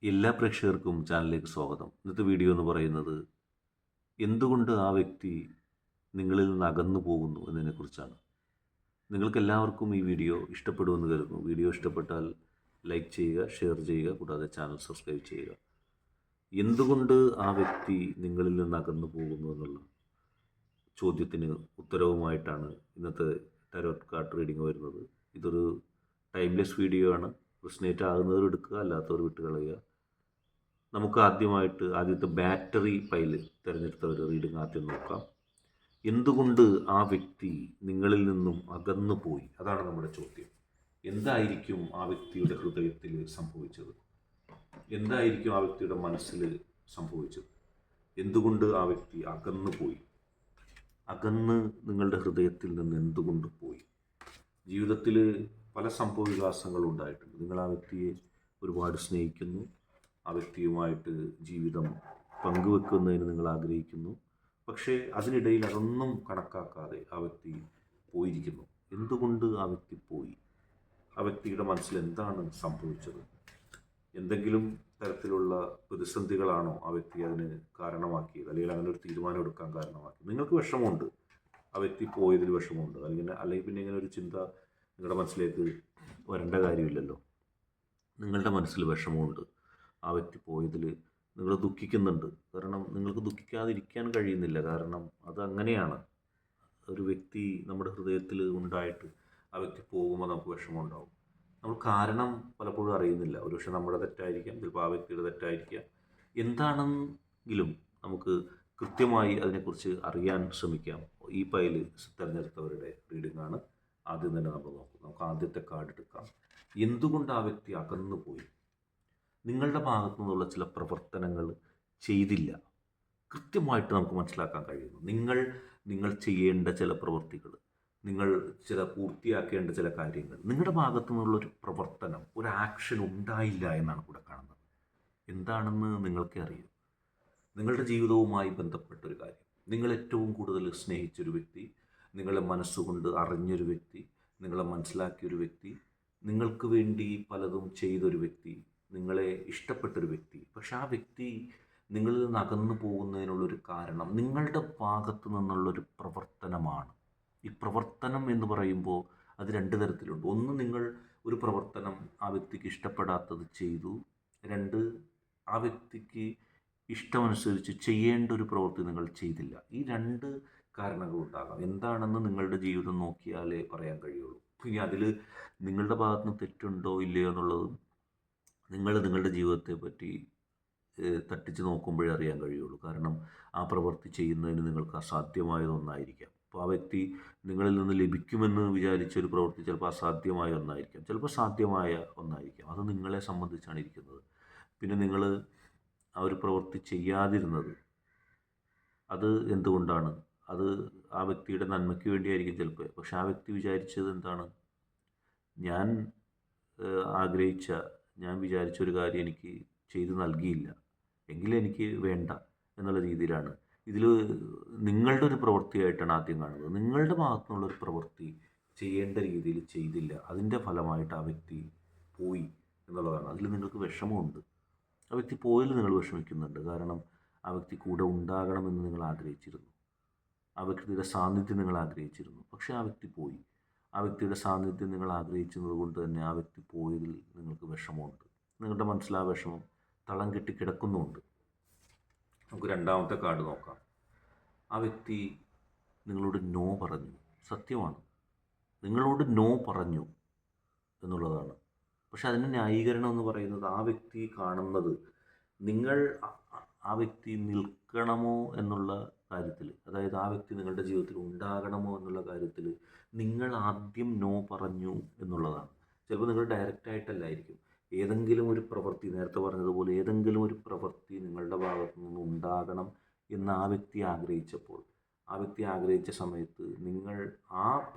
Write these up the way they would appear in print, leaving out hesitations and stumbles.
എല്ലാ പ്രേക്ഷകർക്കും ചാനലിലേക്ക് സ്വാഗതം. ഇന്നത്തെ വീഡിയോ എന്ന് പറയുന്നത് എന്തുകൊണ്ട് ആ വ്യക്തി നിങ്ങളിൽ നിന്ന് അകന്നു പോകുന്നു എന്നതിനെക്കുറിച്ചാണ്. നിങ്ങൾക്കെല്ലാവർക്കും ഈ വീഡിയോ ഇഷ്ടപ്പെടുമെന്ന് കരുതുന്നു. വീഡിയോ ഇഷ്ടപ്പെട്ടാൽ ലൈക്ക് ചെയ്യുക, ഷെയർ ചെയ്യുക, കൂടാതെ ചാനൽ സബ്സ്ക്രൈബ് ചെയ്യുക. എന്തുകൊണ്ട് ആ വ്യക്തി നിങ്ങളിൽ നിന്ന് അകന്നു പോകുന്നു എന്നുള്ള ചോദ്യത്തിന് ഉത്തരവുമായിട്ടാണ് ഇന്നത്തെ ടാരോട്ട് കാർഡ് റീഡിംഗ് വരുന്നത്. ഇതൊരു ടൈംലെസ് വീഡിയോ ആണ്. റിസനേറ്റ് ആകുന്നവർ എടുക്കുക, അല്ലാത്തവർ വിട്ടുകളയുക. നമുക്ക് ആദ്യത്തെ ബാറ്ററി പൈല് തിരഞ്ഞെടുത്ത ഒരു റീഡിംഗ് ആദ്യം നോക്കാം. എന്തുകൊണ്ട് ആ വ്യക്തി നിങ്ങളിൽ നിന്നും അകന്നു പോയി? അതാണ് നമ്മുടെ ചോദ്യം. എന്തായിരിക്കും ആ വ്യക്തിയുടെ ഹൃദയത്തിൽ സംഭവിച്ചത്? എന്തായിരിക്കും ആ വ്യക്തിയുടെ മനസ്സിൽ സംഭവിച്ചത്? എന്തുകൊണ്ട് ആ വ്യക്തി അകന്നു പോയി? അകന്ന് നിങ്ങളുടെ ഹൃദയത്തിൽ നിന്ന് എന്തുകൊണ്ട് പോയി? ജീവിതത്തിൽ പല സംഭവ വികാസങ്ങളും ഉണ്ടായിട്ടുണ്ട്. നിങ്ങൾ ആ വ്യക്തിയെ ഒരുപാട് സ്നേഹിക്കുന്നു, ആ വ്യക്തിയുമായിട്ട് ജീവിതം പങ്കുവെക്കുന്നതിന് നിങ്ങൾ ആഗ്രഹിക്കുന്നു. പക്ഷേ അതിനിടയിൽ അതൊന്നും കണക്കാക്കാതെ ആ വ്യക്തി പോയിരിക്കുന്നു. എന്തുകൊണ്ട് ആ വ്യക്തി പോയി? ആ വ്യക്തിയുടെ മനസ്സിൽ എന്താണ് സംഭവിച്ചത്? എന്തെങ്കിലും തരത്തിലുള്ള പ്രതിസന്ധികളാണോ ആ വ്യക്തി അതിന് കാരണമാക്കിയത്, അല്ലെങ്കിൽ അങ്ങനെ ഒരു തീരുമാനം എടുക്കാൻ കാരണമാക്കിയത്? നിങ്ങൾക്ക് വിഷമമുണ്ട്, ആ വ്യക്തി പോയതിൽ വിഷമമുണ്ട്, അല്ലെങ്കിൽ പിന്നെ ഇങ്ങനെ ഒരു ചിന്ത നിങ്ങളുടെ മനസ്സിലേക്ക് വരേണ്ട കാര്യമില്ലല്ലോ. നിങ്ങളുടെ മനസ്സിൽ വിഷമമുണ്ട്, ആ വ്യക്തി പോയതിൽ നിങ്ങൾ ദുഃഖിക്കുന്നുണ്ട്. കാരണം നിങ്ങൾക്ക് ദുഃഖിക്കാതിരിക്കാൻ കഴിയുന്നില്ല. കാരണം അതങ്ങനെയാണ്. ഒരു വ്യക്തി നമ്മുടെ ഹൃദയത്തിൽ ഉണ്ടായിട്ട് ആ വ്യക്തി പോകുമ്പോൾ നമുക്ക് വിഷമമുണ്ടാവും. നമ്മൾ കാരണം പലപ്പോഴും അറിയുന്നില്ല. ഒരുപക്ഷെ നമ്മുടെ തെറ്റായിരിക്കാം, ചിലപ്പോൾ ആ വ്യക്തിയുടെ തെറ്റായിരിക്കാം. എന്താണെങ്കിലും നമുക്ക് കൃത്യമായി അതിനെക്കുറിച്ച് അറിയാൻ ശ്രമിക്കാം. ഈ പൈല് തിരഞ്ഞെടുത്തവരുടെ റീഡിംഗാണ് ആദ്യം തന്നെ നമ്മൾ നോക്കും. നമുക്ക് ആദ്യത്തെ കാർഡ് എടുക്കാം. എന്തുകൊണ്ട് ആ വ്യക്തി അകന്നു പോയി? നിങ്ങളുടെ ഭാഗത്തു നിന്നുള്ള ചില പ്രവർത്തനങ്ങൾ ചെയ്തില്ല. കൃത്യമായിട്ട് നമുക്ക് മനസ്സിലാക്കാൻ കഴിയുന്നു. നിങ്ങൾ ചെയ്യേണ്ട ചില പ്രവൃത്തികൾ, നിങ്ങൾ ചില പൂർത്തിയാക്കേണ്ട ചില കാര്യങ്ങൾ, നിങ്ങളുടെ ഭാഗത്തു നിന്നുള്ളൊരു പ്രവർത്തനം, ഒരു ആക്ഷൻ ഉണ്ടായില്ല എന്നാണ് ഇവിടെ കാണുന്നത്. എന്താണെന്ന് നിങ്ങൾക്കേ അറിയൂ. നിങ്ങളുടെ ജീവിതവുമായി ബന്ധപ്പെട്ടൊരു കാര്യം, നിങ്ങൾ ഏറ്റവും കൂടുതൽ സ്നേഹിച്ചൊരു വ്യക്തി, നിങ്ങളെ മനസ്സുകൊണ്ട് അറിഞ്ഞൊരു വ്യക്തി, നിങ്ങളെ മനസ്സിലാക്കിയൊരു വ്യക്തി, നിങ്ങൾക്ക് വേണ്ടി പലതും ചെയ്തൊരു വ്യക്തി, നിങ്ങളെ ഇഷ്ടപ്പെട്ടൊരു വ്യക്തി. പക്ഷെ ആ വ്യക്തി നിങ്ങളിൽ നിന്ന് അകന്നു പോകുന്നതിനുള്ളൊരു കാരണം നിങ്ങളുടെ ഭാഗത്തു നിന്നുള്ളൊരു പ്രവർത്തനമാണ്. ഈ പ്രവർത്തനം എന്ന് പറയുമ്പോൾ അത് രണ്ട് തരത്തിലുണ്ട്. ഒന്ന്, നിങ്ങൾ ഒരു പ്രവർത്തനം ആ വ്യക്തിക്ക് ഇഷ്ടപ്പെടാത്തത് ചെയ്തു. രണ്ട്, ആ വ്യക്തിക്ക് ഇഷ്ടമനുസരിച്ച് ചെയ്യേണ്ട ഒരു പ്രവൃത്തി നിങ്ങൾ ചെയ്തില്ല. ഈ രണ്ട് കാരണങ്ങളുണ്ടാകാം. എന്താണെന്ന് നിങ്ങളുടെ ജീവിതം നോക്കിയാലേ പറയാൻ കഴിയുള്ളൂ. ഇനി അതിൽ നിങ്ങളുടെ ഭാഗത്തുനിന്ന് തെറ്റുണ്ടോ ഇല്ലയോ എന്നുള്ളതും നിങ്ങളുടെ ജീവിതത്തെ പറ്റി തട്ടിച്ച് നോക്കുമ്പോഴേ അറിയാൻ കഴിയുള്ളൂ. കാരണം ആ പ്രവൃത്തി ചെയ്യുന്നതിന് നിങ്ങൾക്ക് അസാധ്യമായ ഒന്നായിരിക്കാം. അപ്പോൾ ആ വ്യക്തി നിങ്ങളിൽ നിന്ന് ലഭിക്കുമെന്ന് വിചാരിച്ച ഒരു പ്രവൃത്തി ചിലപ്പോൾ അസാധ്യമായ ഒന്നായിരിക്കാം, ചിലപ്പോൾ സാധ്യമായ ഒന്നായിരിക്കാം. അത് നിങ്ങളെ സംബന്ധിച്ചാണ് ഇരിക്കുന്നത്. പിന്നെ നിങ്ങൾ ആ ഒരു പ്രവൃത്തി ചെയ്യാതിരുന്നത് അത് എന്തുകൊണ്ടാണ്? അത് ആ വ്യക്തിയുടെ നന്മയ്ക്ക് വേണ്ടിയായിരിക്കും ചിലപ്പോൾ. പക്ഷെ ആ വ്യക്തി വിചാരിച്ചത് എന്താണ്? ഞാൻ ആഗ്രഹിച്ച, ഞാൻ വിചാരിച്ച ഒരു കാര്യം എനിക്ക് ചെയ്തു നൽകിയില്ല, എങ്കിലും എനിക്ക് വേണ്ട എന്നുള്ള രീതിയിലാണ്. ഇതിൽ നിങ്ങളുടെ ഒരു പ്രവൃത്തിയായിട്ടാണ് ആദ്യം കാണുന്നത്. നിങ്ങളുടെ ഭാഗത്തു നിന്നുള്ളൊരു പ്രവൃത്തി ചെയ്യേണ്ട രീതിയിൽ ചെയ്തില്ല, അതിൻ്റെ ഫലമായിട്ട് ആ വ്യക്തി പോയി എന്നുള്ളതാണ്. അതിൽ നിങ്ങൾക്ക് വിഷമമുണ്ട്. ആ വ്യക്തി പോയതിൽ നിങ്ങൾ വിഷമിക്കുന്നുണ്ട്. കാരണം ആ വ്യക്തി കൂടെ ഉണ്ടാകണമെന്ന് നിങ്ങൾ ആഗ്രഹിച്ചിരുന്നു, ആ വ്യക്തിയുടെ സാന്നിധ്യം നിങ്ങൾ ആഗ്രഹിച്ചിരുന്നു. പക്ഷേ ആ വ്യക്തി പോയി. ആ വ്യക്തിയുടെ സാന്നിധ്യം നിങ്ങൾ ആഗ്രഹിച്ചത് കൊണ്ട് തന്നെ ആ വ്യക്തി പോയതിൽ നിങ്ങൾക്ക് വിഷമമുണ്ട്. നിങ്ങളുടെ മനസ്സിൽ ആ വിഷമം തളം കെട്ടി കിടക്കുന്നുമുണ്ട്. നമുക്ക് രണ്ടാമത്തെ കാർഡ് നോക്കാം. ആ വ്യക്തി നിങ്ങളോട് നോ പറഞ്ഞു. സത്യമാണ്, നിങ്ങളോട് നോ പറഞ്ഞു എന്നുള്ളതാണ്. പക്ഷെ അതിന് ന്യായീകരണം എന്ന് പറയുന്നത് ആ വ്യക്തി കാണുന്നത് നിങ്ങൾ ആ വ്യക്തി നിൽക്കണമോ എന്നുള്ള കാര്യത്തിൽ, അതായത് ആ വ്യക്തി നിങ്ങളുടെ ജീവിതത്തിൽ ഉണ്ടാകണമോ എന്നുള്ള കാര്യത്തിൽ നിങ്ങൾ ആദ്യം നോ പറഞ്ഞു എന്നുള്ളതാണ്. ചിലപ്പോൾ നിങ്ങൾ ഡയറക്റ്റായിട്ടല്ലായിരിക്കും. ഏതെങ്കിലും ഒരു പ്രവൃത്തി, നേരത്തെ പറഞ്ഞതുപോലെ ഏതെങ്കിലും ഒരു പ്രവൃത്തി നിങ്ങളുടെ ഭാഗത്തു നിന്ന് ഉണ്ടാകണം എന്ന് ആ വ്യക്തി ആഗ്രഹിച്ചപ്പോൾ, ആ വ്യക്തി ആഗ്രഹിച്ച സമയത്ത് നിങ്ങൾ ആ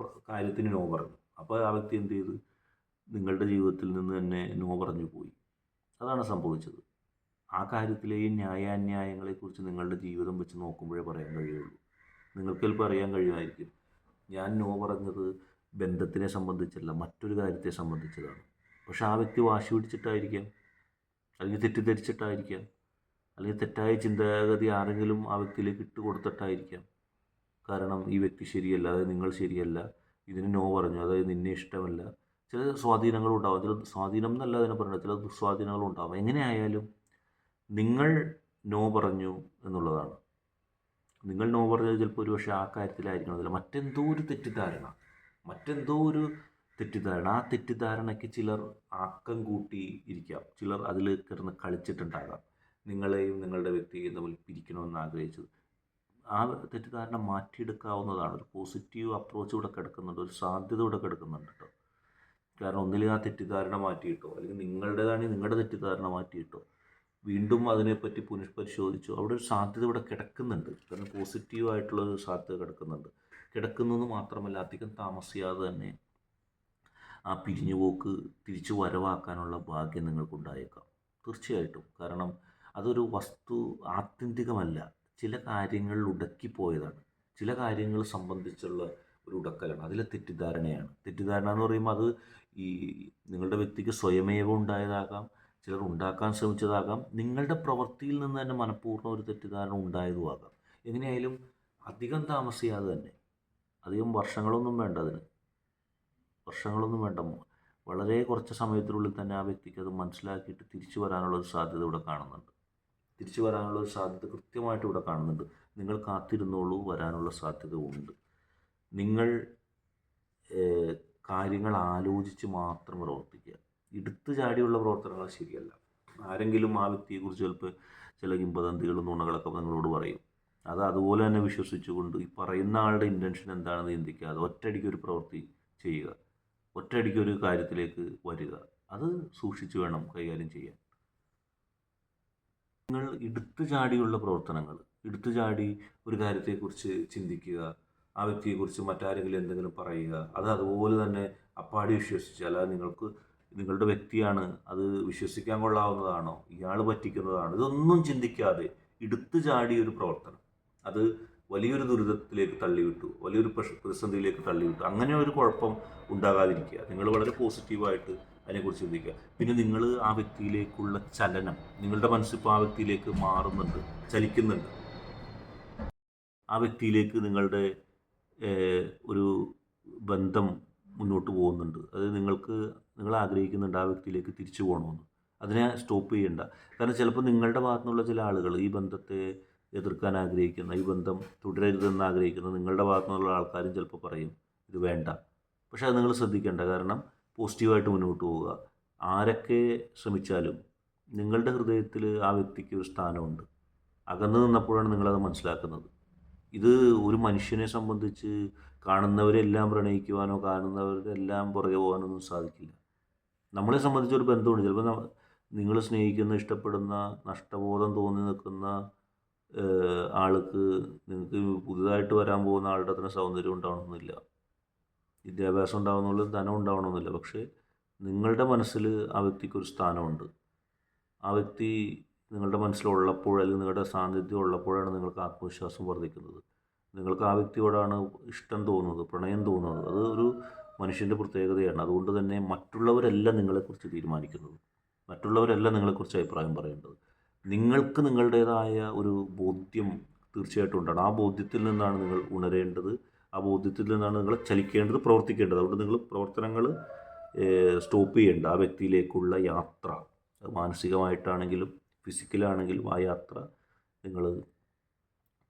കാര്യത്തിന് നോ പറഞ്ഞു. അപ്പോൾ ആ വ്യക്തി എന്ത് ചെയ്തു? നിങ്ങളുടെ ജീവിതത്തിൽ നിന്ന് തന്നെ നോ പറഞ്ഞു പോയി. അതാണ് സംഭവിച്ചത്. ആ കാര്യത്തിലെയും ന്യായാന്യായങ്ങളെക്കുറിച്ച് നിങ്ങളുടെ ജീവിതം വെച്ച് നോക്കുമ്പോഴേ പറയാൻ കഴിയുള്ളൂ. നിങ്ങൾക്ക് ചിലപ്പോൾ അറിയാൻ കഴിയുമായിരിക്കും, ഞാൻ നോ പറഞ്ഞത് ബന്ധത്തിനെ സംബന്ധിച്ചല്ല, മറ്റൊരു കാര്യത്തെ സംബന്ധിച്ചതാണ്. പക്ഷെ ആ വ്യക്തി വാശി പിടിച്ചിട്ടായിരിക്കാം. അല്ലെങ്കിൽ തെറ്റിദ്ധരിച്ചിട്ടായിരിക്കാം, അല്ലെങ്കിൽ തെറ്റായ ചിന്താഗതി ആരെങ്കിലും ആ വ്യക്തിയിലേക്ക് ഇട്ട് കൊടുത്തിട്ടായിരിക്കാം. കാരണം ഈ വ്യക്തി ശരിയല്ല, അതായത് നിങ്ങൾ ശരിയല്ല, ഇതിന് നോ പറഞ്ഞു, അതായത് നിന്നെ ഇഷ്ടമല്ല. ചില സ്വാധീനങ്ങളും ഉണ്ടാവും, ചില സ്വാധീനം എന്നല്ല അതിനെ പറയുന്നത്, ചില ദുസ്വാധീനങ്ങളും ഉണ്ടാവും. എങ്ങനെയായാലും നിങ്ങൾ നോ പറഞ്ഞു എന്നുള്ളതാണ്. നിങ്ങൾ നോ പറഞ്ഞത് ചിലപ്പോൾ ഒരു പക്ഷേ ആ കാര്യത്തിലായിരിക്കണമെന്നില്ല, മറ്റെന്തോ ഒരു തെറ്റിദ്ധാരണ. ആ തെറ്റിദ്ധാരണയ്ക്ക് ചിലർ ആക്കം കൂട്ടി ഇരിക്കാം, ചിലർ അതിൽ കിടന്ന് കളിച്ചിട്ടുണ്ടാകാം, നിങ്ങളെയും നിങ്ങളുടെ വ്യക്തിയെയും തമ്മിൽ പിരിക്കണമെന്ന് ആഗ്രഹിച്ചത്. ആ തെറ്റിദ്ധാരണ മാറ്റിയെടുക്കാവുന്നതാണ്. ഒരു പോസിറ്റീവ് അപ്രോച്ച് ഇവിടെ കിടക്കുന്നുണ്ട്, ഒരു സാധ്യത ഇവിടെ കിടക്കുന്നുണ്ട് കേട്ടോ. കാരണം ഒന്നിലും ആ തെറ്റിദ്ധാരണ മാറ്റിയിട്ടോ, അല്ലെങ്കിൽ നിങ്ങളുടേതാണെങ്കിൽ നിങ്ങളുടെ തെറ്റിദ്ധാരണ മാറ്റിയിട്ടോ വീണ്ടും അതിനെപ്പറ്റി പുനഃപരിശോധിച്ചു, അവിടെ ഒരു സാധ്യത ഇവിടെ കിടക്കുന്നുണ്ട്. കാരണം പോസിറ്റീവായിട്ടുള്ളൊരു സാധ്യത കിടക്കുന്നതെന്ന് മാത്രമല്ല, അധികം താമസിയാതെ തന്നെ ആ പിരിഞ്ഞുപോക്ക് തിരിച്ചു വരവാക്കാനുള്ള ഭാഗ്യം നിങ്ങൾക്കുണ്ടായേക്കാം, തീർച്ചയായിട്ടും. കാരണം അതൊരു ആത്യന്തികമല്ല, ചില കാര്യങ്ങളിൽ ഉടക്കിപ്പോയതാണ്, ചില കാര്യങ്ങൾ സംബന്ധിച്ചുള്ള ഒരു ഉടക്കലാണ്, അതിലെ തെറ്റിദ്ധാരണ എന്ന് പറയുമ്പോൾ അത് ഈ നിങ്ങളുടെ വ്യക്തിക്ക് സ്വയമേവ ഉണ്ടായതാകാം, ചിലർ ഉണ്ടാക്കാൻ ശ്രമിച്ചതാകാം, നിങ്ങളുടെ പ്രവൃത്തിയിൽ നിന്ന് തന്നെ മനഃപൂർവ്വം ഒരു തെറ്റിദ്ധാരണ ഉണ്ടായതുമാകാം. എങ്ങനെയായാലും അധികം താമസിയാതെ തന്നെ, അധികം വർഷങ്ങളൊന്നും വേണ്ട, വളരെ കുറച്ച് സമയത്തിനുള്ളിൽ തന്നെ ആ വ്യക്തിക്ക് അത് മനസ്സിലാക്കിയിട്ട് തിരിച്ചു വരാനുള്ള ഒരു സാധ്യത ഇവിടെ കാണുന്നുണ്ട്. കൃത്യമായിട്ട് ഇവിടെ കാണുന്നുണ്ട്. നിങ്ങൾ കാത്തിരുന്നോളൂ, വരാനുള്ള സാധ്യത ഉണ്ട്. നിങ്ങൾ കാര്യങ്ങൾ ആലോചിച്ച് മാത്രം പ്രവർത്തിക്കുക. എടുത്തു ചാടിയുള്ള പ്രവർത്തനങ്ങൾ ശരിയല്ല. ആരെങ്കിലും ആ വ്യക്തിയെക്കുറിച്ച് ചിലപ്പോൾ ചില കിംവദന്തികളും നുണകളൊക്കെ നിങ്ങളോട് പറയും, അത് അതുപോലെ തന്നെ വിശ്വസിച്ചുകൊണ്ട് ഈ പറയുന്ന ആളുടെ ഇൻറ്റൻഷൻ എന്താണെന്ന് ചിന്തിക്കാതെ ഒറ്റയടിക്ക് ഒരു പ്രവൃത്തി ചെയ്യുക, ഒറ്റയടിക്ക് ഒരു കാര്യത്തിലേക്ക് വരിക, അത് സൂക്ഷിച്ചു വേണം കൈകാര്യം ചെയ്യാൻ. നിങ്ങൾ എടുത്തു ചാടി ഒരു കാര്യത്തെക്കുറിച്ച് ചിന്തിക്കുക, ആ വ്യക്തിയെക്കുറിച്ച് മറ്റാരെങ്കിലും എന്തെങ്കിലും പറയുക, അത് അതുപോലെ തന്നെ അപ്പാടി വിശ്വസിച്ച്, അല്ലാതെ നിങ്ങളുടെ വ്യക്തിയാണ്, അത് വിശ്വസിക്കാൻ കൊള്ളാവുന്നതാണോ, ഇയാൾ പറ്റിക്കുന്നതാണോ, ഇതൊന്നും ചിന്തിക്കാതെ എടുത്തു ചാടിയ ഒരു പ്രവർത്തനം അത് വലിയൊരു ദുരിതത്തിലേക്ക് തള്ളിവിട്ടു, വലിയൊരു പ്രതിസന്ധിയിലേക്ക് തള്ളിവിട്ടു. അങ്ങനെ ഒരു കുഴപ്പം ഉണ്ടാകാതിരിക്കുക. നിങ്ങൾ വളരെ പോസിറ്റീവായിട്ട് അതിനെക്കുറിച്ച് ചിന്തിക്കുക. പിന്നെ നിങ്ങൾ ആ വ്യക്തിയിലേക്കുള്ള ചലനം, നിങ്ങളുടെ മനസ്സിപ്പോൾ ആ വ്യക്തിയിലേക്ക് മാറുന്നുണ്ട്, ചലിക്കുന്നുണ്ട്. ആ വ്യക്തിയിലേക്ക് നിങ്ങളുടെ ഒരു ബന്ധം മുന്നോട്ട് പോകുന്നുണ്ട്. അത് നിങ്ങൾ ആഗ്രഹിക്കുന്നുണ്ട് ആ വ്യക്തിയിലേക്ക് തിരിച്ചു പോകണമെന്ന്. അതിനെ സ്റ്റോപ്പ് ചെയ്യേണ്ട. കാരണം ചിലപ്പോൾ നിങ്ങളുടെ ഭാഗത്തു നിന്നുള്ള ചില ആളുകൾ ഈ ബന്ധത്തെ എതിർക്കാൻ ആഗ്രഹിക്കുന്ന, ഈ ബന്ധം തുടരരുതെന്ന് ആഗ്രഹിക്കുന്ന നിങ്ങളുടെ ഭാഗത്തു നിന്നുള്ള ആൾക്കാരും ചിലപ്പോൾ പറയും ഇത് വേണ്ട. പക്ഷേ അത് നിങ്ങൾ ശ്രദ്ധിക്കേണ്ട. കാരണം പോസിറ്റീവായിട്ട് മുന്നോട്ട് പോവുക. ആരൊക്കെ ശ്രമിച്ചാലും നിങ്ങളുടെ ഹൃദയത്തിൽ ആ വ്യക്തിക്ക് ഒരു സ്ഥാനമുണ്ട്. അകന്നു നിന്നപ്പോഴാണ് നിങ്ങളത് മനസ്സിലാക്കുന്നത്. ഇത് ഒരു മനുഷ്യനെ സംബന്ധിച്ച് കാണുന്നവരെല്ലാം പ്രണയിക്കുവാനോ കാണുന്നവരെല്ലാം പുറകെ പോകാനൊന്നും സാധിക്കില്ല. നമ്മളെ സംബന്ധിച്ച് ഒരു ബന്ധമുണ്ട്. ചിലപ്പോൾ നിങ്ങൾ സ്നേഹിക്കുന്ന, ഇഷ്ടപ്പെടുന്ന, നഷ്ടബോധം തോന്നി നിൽക്കുന്ന ആൾക്ക് നിങ്ങൾക്ക് പുതുതായിട്ട് വരാൻ പോകുന്ന ആളുടെ അത്ര സൗന്ദര്യം ഉണ്ടാവണമെന്നില്ല, വിദ്യാഭ്യാസം ഉണ്ടാവണമെന്നില്ല, ധനം ഉണ്ടാവണമെന്നില്ല. പക്ഷേ നിങ്ങളുടെ മനസ്സിൽ ആ വ്യക്തിക്കൊരു സ്ഥാനമുണ്ട്. ആ വ്യക്തി നിങ്ങളുടെ മനസ്സിലുള്ളപ്പോൾ, അല്ലെങ്കിൽ നിങ്ങളുടെ സാന്നിധ്യം ഉള്ളപ്പോഴാണ് നിങ്ങൾക്ക് ആത്മവിശ്വാസം വർദ്ധിക്കുന്നത്. നിങ്ങൾക്ക് ആ വ്യക്തിയോടാണ് ഇഷ്ടം തോന്നുന്നത്, പ്രണയം തോന്നുന്നത്. അത് ഒരു മനുഷ്യൻ്റെ പ്രത്യേകതയാണ്. അതുകൊണ്ട് തന്നെ മറ്റുള്ളവരല്ല നിങ്ങളെക്കുറിച്ച് തീരുമാനിക്കുന്നത്, മറ്റുള്ളവരല്ല നിങ്ങളെക്കുറിച്ച് അഭിപ്രായം പറയേണ്ടത്. നിങ്ങൾക്ക് നിങ്ങളുടേതായ ഒരു ബോധ്യം തീർച്ചയായിട്ടും ഉണ്ടാണ്. ആ ബോധ്യത്തിൽ നിന്നാണ് നിങ്ങൾ ഉണരേണ്ടത്, ആ ബോധ്യത്തിൽ നിന്നാണ് നിങ്ങൾ ചലിക്കേണ്ടത്, പ്രവർത്തിക്കേണ്ടത്. അതുകൊണ്ട് നിങ്ങൾ പ്രവർത്തനങ്ങൾ സ്റ്റോപ്പ് ചെയ്യേണ്ട. ആ വ്യക്തിയിലേക്കുള്ള യാത്ര, മാനസികമായിട്ടാണെങ്കിലും ഫിസിക്കലാണെങ്കിലും ആ യാത്ര നിങ്ങൾ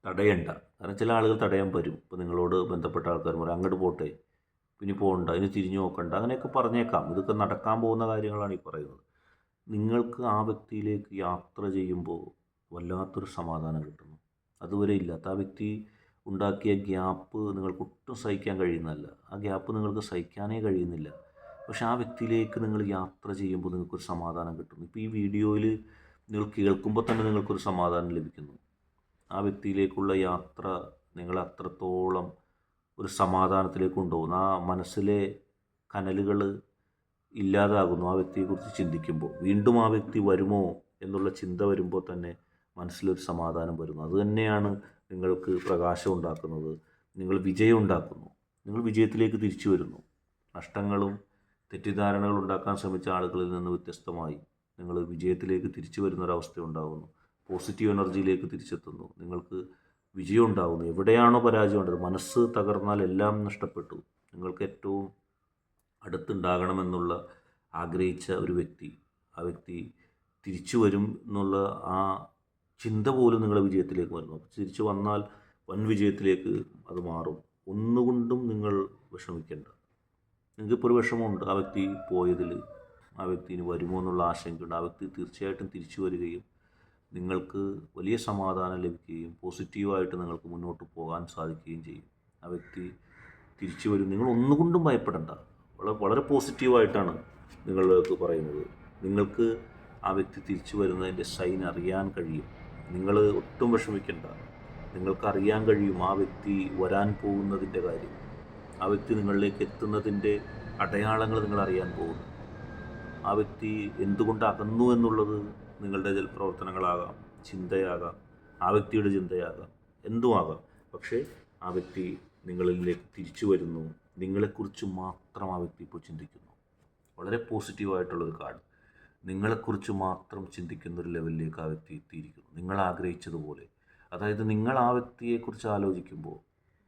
തടയണ്ട. കാരണം ചില ആളുകൾ തടയാൻ വരും. ഇപ്പോൾ നിങ്ങളോട് ബന്ധപ്പെട്ട ആൾക്കാർ പറയും അങ്ങോട്ട് പോട്ടെ, ഇനി പോകണ്ട, ഇനി തിരിഞ്ഞു നോക്കണ്ട, അങ്ങനെയൊക്കെ പറഞ്ഞേക്കാം. ഇതൊക്കെ നടക്കാൻ പോകുന്ന കാര്യങ്ങളാണ് ഈ പറയുന്നത്. നിങ്ങൾക്ക് ആ വ്യക്തിയിലേക്ക് യാത്ര ചെയ്യുമ്പോൾ വല്ലാത്തൊരു സമാധാനം കിട്ടുന്നു, അതുവരെ ഇല്ലാത്ത. ആ വ്യക്തി ഉണ്ടാക്കിയ ഗ്യാപ്പ് നിങ്ങൾക്ക് ഒട്ടും സഹിക്കാൻ കഴിയുന്നതല്ല. ആ ഗ്യാപ്പ് നിങ്ങൾക്ക് സഹിക്കാനേ കഴിയുന്നില്ല. പക്ഷെ ആ വ്യക്തിയിലേക്ക് നിങ്ങൾ യാത്ര ചെയ്യുമ്പോൾ നിങ്ങൾക്കൊരു സമാധാനം കിട്ടുന്നു. ഇപ്പോൾ ഈ വീഡിയോയിൽ നിങ്ങൾ കേൾക്കുമ്പോൾ തന്നെ നിങ്ങൾക്കൊരു സമാധാനം ലഭിക്കുന്നു. ആ വ്യക്തിയിലേക്കുള്ള യാത്ര നിങ്ങളെ അത്രത്തോളം ഒരു സമാധാനത്തിലേക്ക് കൊണ്ടുപോകുന്നു. ആ മനസ്സിലെ കനലുകൾ ഇല്ലാതാകുന്നു ആ വ്യക്തിയെക്കുറിച്ച് ചിന്തിക്കുമ്പോൾ. വീണ്ടും ആ വ്യക്തി വരുമോ എന്നുള്ള ചിന്ത വരുമ്പോൾ തന്നെ മനസ്സിലൊരു സമാധാനം വരുന്നു. അതുതന്നെയാണ് നിങ്ങൾക്ക് പ്രകാശം ഉണ്ടാക്കുന്നത്, നിങ്ങൾ വിജയം ഉണ്ടാക്കുന്നു, നിങ്ങൾ വിജയത്തിലേക്ക് തിരിച്ചു വരുന്നു. നഷ്ടങ്ങളും തെറ്റിദ്ധാരണകളും ഉണ്ടാക്കാൻ ശ്രമിച്ച ആളുകളിൽ നിന്ന് വ്യത്യസ്തമായി നിങ്ങൾ വിജയത്തിലേക്ക് തിരിച്ചു വരുന്നൊരവസ്ഥ ഉണ്ടാകുന്നു. പോസിറ്റീവ് എനർജിയിലേക്ക് തിരിച്ചെത്തുന്നു. നിങ്ങൾക്ക് വിജയം ഉണ്ടാകുന്നു. എവിടെയാണോ പരാജയം ഉണ്ടത്, മനസ്സ് തകർന്നാൽ എല്ലാം നഷ്ടപ്പെട്ടു. നിങ്ങൾക്ക് ഏറ്റവും അടുത്തുണ്ടാകണമെന്നുള്ള ആഗ്രഹിച്ച ഒരു വ്യക്തി, ആ വ്യക്തി തിരിച്ചു വരും എന്നുള്ള ആ ചിന്ത പോലും നിങ്ങളുടെ വിജയത്തിലേക്ക് വരുന്നു. അപ്പോൾ തിരിച്ചു വന്നാൽ വൻ വിജയത്തിലേക്ക് അത് മാറും. ഒന്നുകൊണ്ടും നിങ്ങൾ വിഷമിക്കേണ്ട. നിങ്ങൾക്കിപ്പോൾ ഒരു വിഷമമുണ്ട് ആ വ്യക്തി പോയതിൽ, ആ വ്യക്തി ഇനി വരുമോ എന്നുള്ള ആശങ്കയുണ്ട്. ആ വ്യക്തി തീർച്ചയായിട്ടും തിരിച്ചു വരികയും നിങ്ങൾക്ക് വലിയ സമാധാനം ലഭിക്കുകയും പോസിറ്റീവായിട്ട് നിങ്ങൾക്ക് മുന്നോട്ട് പോകാൻ സാധിക്കുകയും ചെയ്യും. ആ വ്യക്തി തിരിച്ചു വരും. നിങ്ങൾ ഒന്നുകൊണ്ടും ഭയപ്പെടേണ്ട. വളരെ പോസിറ്റീവായിട്ടാണ് നിങ്ങൾക്ക് പറയുന്നത്. നിങ്ങൾക്ക് ആ വ്യക്തി തിരിച്ചു വരുന്നതിൻ്റെ സൈൻ അറിയാൻ കഴിയും. നിങ്ങൾ ഒട്ടും വിഷമിക്കേണ്ട. നിങ്ങൾക്കറിയാൻ കഴിയും ആ വ്യക്തി വരാൻ പോകുന്നതിൻ്റെ കാര്യം. ആ വ്യക്തി നിങ്ങളിലേക്ക് എത്തുന്നതിൻ്റെ അടയാളങ്ങൾ നിങ്ങൾ അറിയാൻ പോകുന്നു. ആ വ്യക്തി എന്തുകൊണ്ട് അകന്നു എന്നുള്ളത് നിങ്ങളുടെ ചില പ്രവർത്തനങ്ങളാകാം, ചിന്തയാകാം, ആ വ്യക്തിയുടെ ചിന്തയാകാം, എന്തുമാകാം. പക്ഷേ ആ വ്യക്തി നിങ്ങളിലേക്ക് തിരിച്ചു വരുന്നു. നിങ്ങളെക്കുറിച്ച് മാത്രം ആ വ്യക്തി ഇപ്പോൾ ചിന്തിക്കുന്നു. വളരെ പോസിറ്റീവായിട്ടുള്ളൊരു കാർഡ്. നിങ്ങളെക്കുറിച്ച് മാത്രം ചിന്തിക്കുന്നൊരു ലെവലിലേക്ക് ആ വ്യക്തി എത്തിയിരിക്കുന്നു, നിങ്ങൾ ആഗ്രഹിച്ചതുപോലെ. അതായത് നിങ്ങൾ ആ വ്യക്തിയെക്കുറിച്ച് ആലോചിക്കുമ്പോൾ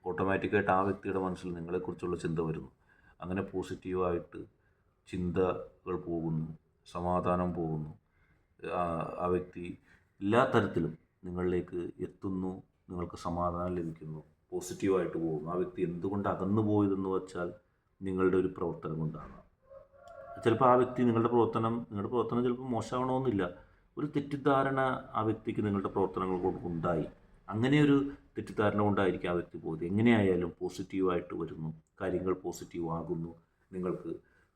ഓട്ടോമാറ്റിക്കായിട്ട് ആ വ്യക്തിയുടെ മനസ്സിൽ നിങ്ങളെക്കുറിച്ചുള്ള ചിന്ത വരുന്നു. അങ്ങനെ പോസിറ്റീവായിട്ട് ചിന്തകൾ പോകുന്നു, സമാധാനം പോകുന്നു. ആ വ്യക്തി എല്ലാ തരത്തിലും നിങ്ങളിലേക്ക് എത്തുന്നു, നിങ്ങൾക്ക് സമാധാനം ലഭിക്കുന്നു, പോസിറ്റീവായിട്ട് പോകുന്നു. ആ വ്യക്തി എന്തുകൊണ്ട് അകന്നു പോയതെന്ന് വെച്ചാൽ നിങ്ങളുടെ ഒരു പ്രവർത്തനം കൊണ്ടാണ്. ചിലപ്പോൾ ആ വ്യക്തി നിങ്ങളുടെ പ്രവർത്തനം ചിലപ്പോൾ മോശമാവണമെന്നില്ല. ഒരു തെറ്റിദ്ധാരണ ആ വ്യക്തിക്ക് നിങ്ങളുടെ പ്രവർത്തനങ്ങൾ കൊണ്ട് ഉണ്ടായി. അങ്ങനെയൊരു തെറ്റിദ്ധാരണ കൊണ്ടായിരിക്കും ആ വ്യക്തി പോയത്. എങ്ങനെയായാലും പോസിറ്റീവായിട്ട് വരുന്നു, കാര്യങ്ങൾ പോസിറ്റീവ് ആകുന്നു, നിങ്ങൾക്ക്